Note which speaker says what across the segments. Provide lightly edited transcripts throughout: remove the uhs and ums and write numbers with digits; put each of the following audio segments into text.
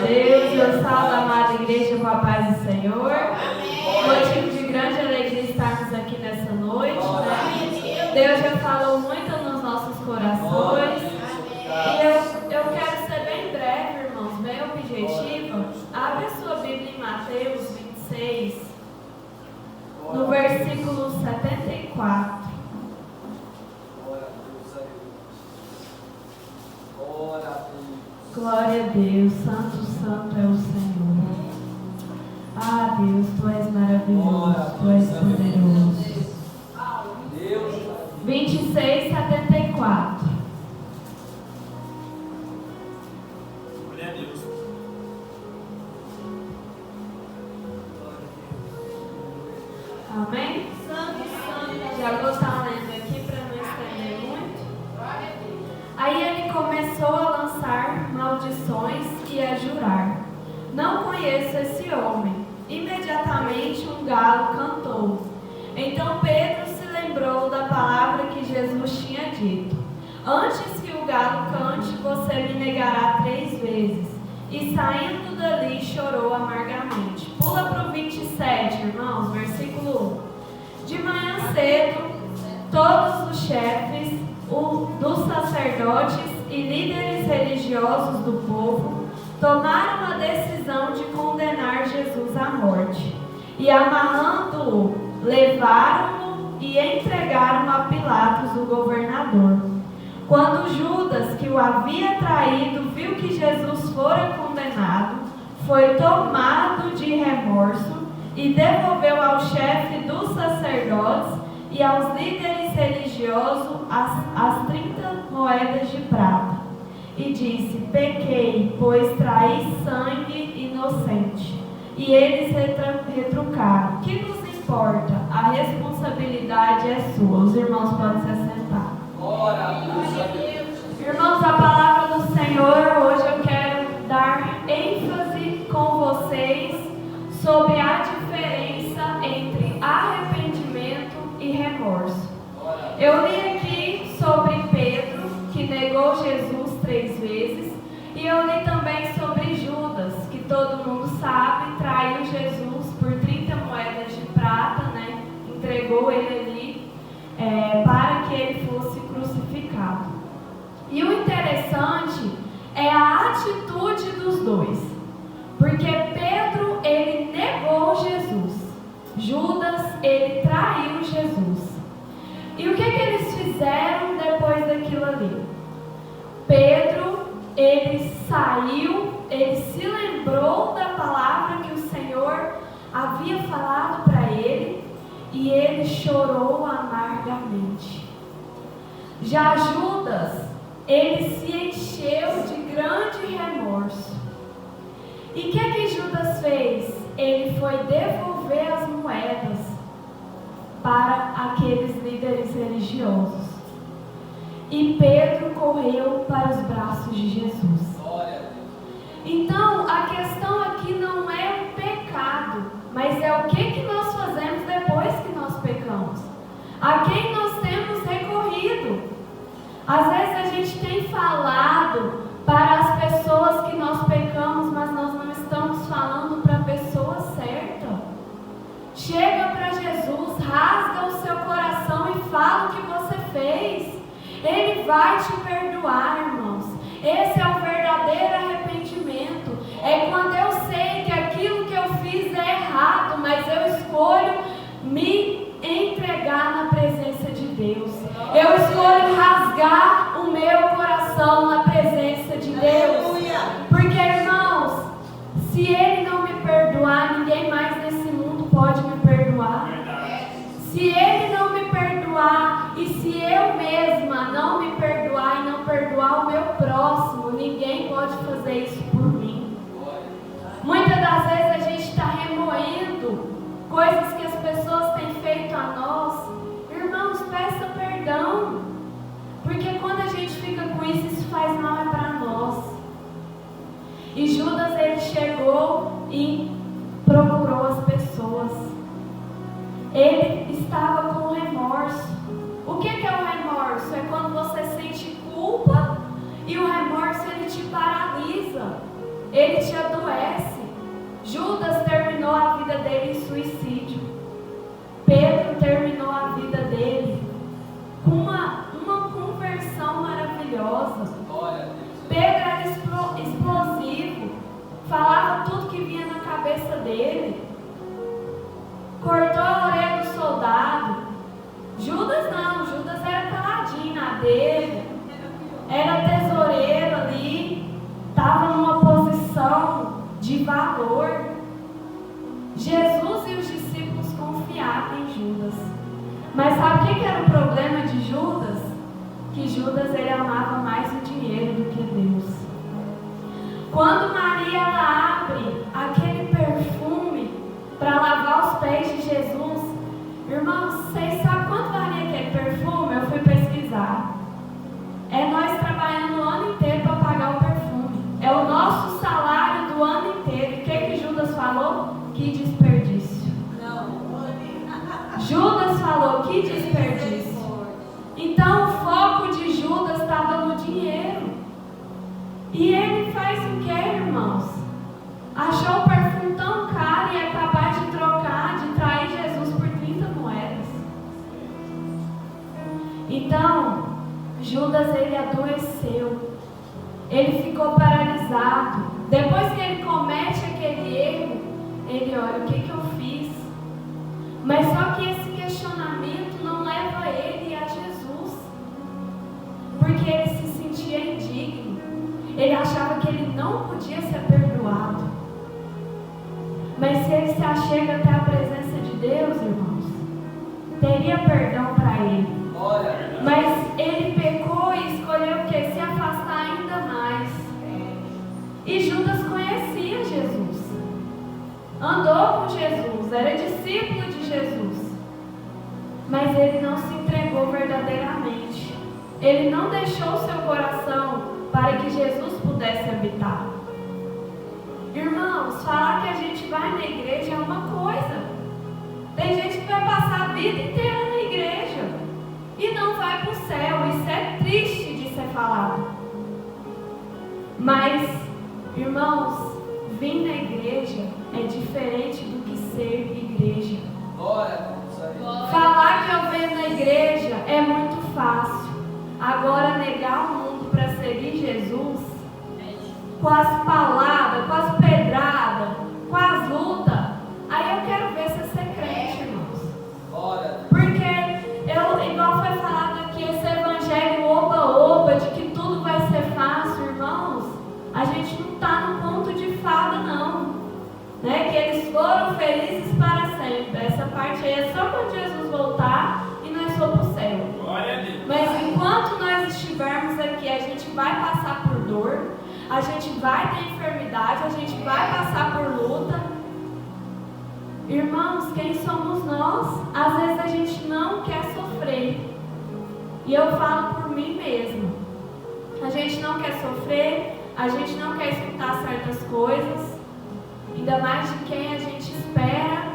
Speaker 1: Deus, eu salvo a amada igreja com a paz do Senhor. Motivo de grande alegria estarmos aqui nessa noite, né? Deus já falou muito nos nossos corações. E eu quero ser bem breve, irmãos, bem objetiva. Abre a sua Bíblia em Mateus 26, no versículo 74. Glória a Deus, santo, santo é o Senhor. Ah, Deus, Tu és maravilhoso, Tu és poderoso. 26, 74.
Speaker 2: Glória a Deus.
Speaker 1: Amém? Já vou estar lendo aqui para não estender muito. Aí ele começou a lançar maldições e a jurar: não conheço esse homem. Imediatamente um galo cantou. Então Pedro se lembrou da palavra que Jesus tinha dito: antes que o galo cante, você me negará 3 vezes. E saindo dali chorou amargamente. Pula para o 27, irmãos, versículo 1. De manhã cedo, todos os chefes dos sacerdotes e líderes religiosos do povo tomaram a decisão de condenar Jesus à morte. E amarrando-o, levaram-no e entregaram a Pilatos, o governador. Quando Judas, que o havia traído, viu que Jesus fora condenado, foi tomado de remorso e devolveu ao chefe dos sacerdotes e aos líderes religiosos as 30 moedas de prata. E disse: pequei, pois traí sangue inocente. E eles retrucaram: que nos importa? A responsabilidade é sua. Os irmãos podem se assentar. Irmãos, a palavra do Senhor, hoje eu quero dar ênfase com vocês sobre a diferença entre arrependimento e remorso. Eu li aqui sobre Pedro, que negou Jesus 3 vezes, e eu li também sobre Judas, que todo mundo sabe, traiu Jesus por 30 moedas de prata, né? Entregou ele ali para que ele fosse crucificado. E o interessante é a atitude dos dois, porque Pedro, ele negou Jesus, Judas, ele traiu Jesus. E o que eles fizeram depois daquilo ali? Pedro, ele saiu, ele se lembrou da palavra que o Senhor havia falado para ele e ele chorou amargamente. Já Judas, ele se encheu de grande remorso. E o que Judas fez? Ele foi devolver as moedas para aqueles líderes religiosos. E Pedro correu para os braços de Jesus. Então, a questão aqui não é o pecado, mas é o que nós fazemos depois que nós pecamos. A quem nós temos recorrido. Às vezes a gente tem falado para as pessoas que nós pecamos, mas nós não estamos falando para a pessoa certa. Chega para Jesus, rasga o seu coração e fala o que você fez. Ele vai te perdoar, irmãos. Esse é o verdadeiro arrependimento. É quando eu sei que aquilo que eu fiz é errado, mas eu escolho me entregar na presença de Deus. Eu escolho rasgar o meu coração na presença de Deus. Porque, irmãos, se Ele não me perdoar, ninguém mais nesse mundo pode me perdoar. Se Ele não me perdoar e se eu mesma não me perdoar e não perdoar o meu próximo, ninguém pode fazer isso por mim. Muitas das vezes a gente está remoendo coisas que as pessoas têm feito a nós. Irmãos, peça perdão, porque quando a gente fica com isso faz mal para nós. E Judas, ele chegou e procurou as pessoas. Ele estava com remorso. O que é o remorso? É quando você sente culpa e o remorso ele te paralisa. ele te adoece. Judas terminou a vida dele em suicídio. Pedro terminou a vida dele com uma conversão maravilhosa. Pedro era explosivo, falava tudo que vinha na cabeça dele, cortou a orelha do soldado. Judas não, Judas era caladinho na dele, era tesoureiro ali, estava numa posição de valor. Jesus e os discípulos confiavam em Judas. Mas sabe o que era o problema de Judas? Que Judas ele amava mais o dinheiro do que Deus. Quando Maria ela abre aquele perfume para lavar os pés de Jesus, irmãos, vocês sabem quanto valia aquele perfume? Eu fui pesquisar. É nós trabalhando o ano inteiro para pagar o perfume. É o nosso salário do ano inteiro. E o que Judas falou? Que desperdício. Judas falou, que desperdício. Então o foco de Judas estava no dinheiro. E ele faz o que, irmãos? Achou o perfume tão caro e é capaz de trocar, de trair Jesus por 30 moedas. Então, Judas ele adoeceu. Ele ficou paralisado. Depois que ele comete aquele erro, ele olha, o que eu fiz? Mas só que esse questionamento não leva ele a Jesus. Porque ele se sentia indigno. Ele achava que ele não podia ser perdoado. Mas se ele se achega até a presença de Deus, irmãos, teria perdão para ele. Mas ele pecou e escolheu o que? Se afastar ainda mais. E Judas conhecia Jesus. Andou com Jesus, era discípulo de Jesus. Mas ele não se entregou verdadeiramente. Ele não deixou seu coração para que Jesus pudesse habitar. Irmãos, falar que a gente vai na igreja é uma coisa. Tem gente que vai passar a vida inteira na igreja e não vai para o céu. Isso é triste de ser falado. Mas, irmãos, vir na igreja é diferente do que ser igreja. Falar que eu venho na igreja é muito fácil. Agora, negar o mundo para seguir Jesus, com as palavras, com as pedradas, com as lutas, aí eu quero ver se você é crente, irmãos. Porque, igual foi falado aqui, esse evangelho oba-oba, de que tudo vai ser fácil, irmãos, a gente não está no conto de fada, não. Né? Que eles foram felizes para sempre. Essa parte aí é só quando Jesus voltar e nós for para o céu. Mas enquanto nós estivermos aqui, a gente vai passar por dor, a gente vai ter enfermidade, a gente vai passar por luta. Irmãos, quem somos nós? Às vezes a gente não quer sofrer. E eu falo por mim mesma. A gente não quer sofrer, a gente não quer escutar certas coisas. Ainda mais de quem a gente espera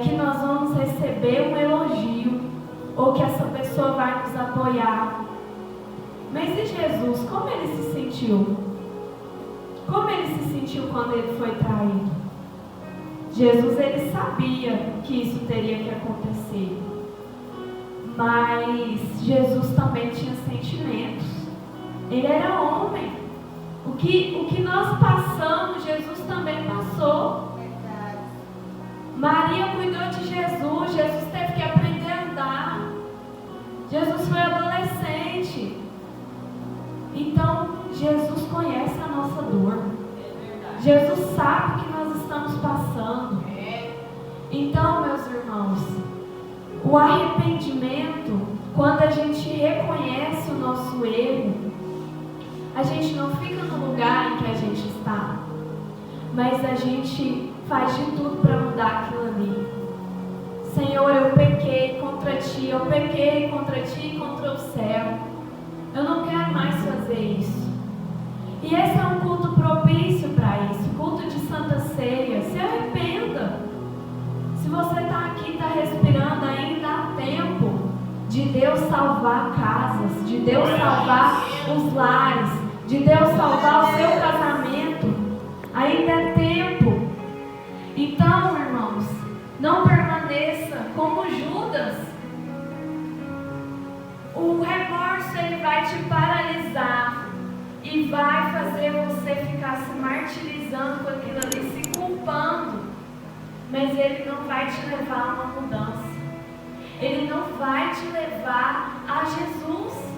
Speaker 1: que nós vamos receber um elogio, ou que essa pessoa vai nos apoiar. Mas e Jesus, como ele se sentiu? Como ele se sentiu quando ele foi traído? Jesus, ele sabia que isso teria que acontecer. Mas Jesus também tinha sentimentos. Ele era homem. O que nós passamos, Jesus também passou. Maria cuidou de Jesus. Jesus teve que aprender a andar. Jesus foi adolescente. Então, Jesus conhece a nossa dor. Jesus sabe o que nós estamos passando. Então, meus irmãos, o arrependimento, quando a gente reconhece o nosso erro, a gente não fica no lugar em que a gente está, mas a gente faz de tudo para mudar aquilo ali. Senhor, eu pequei contra Ti, eu pequei contra Ti e contra o céu. Eu não quero mais fazer isso. E esse é um culto propício para isso, culto de Santa Ceia. Se arrependa. Se você está aqui, está respirando, ainda há tempo de Deus salvar casas, de Deus salvar os lares, de Deus salvar o seu casamento. Ainda é tempo. Então, irmãos, não permaneça como Judas. O remorso, ele vai te paralisar e vai fazer você ficar se martirizando com aquilo ali, se culpando. Mas ele não vai te levar a uma mudança. Ele não vai te levar a Jesus.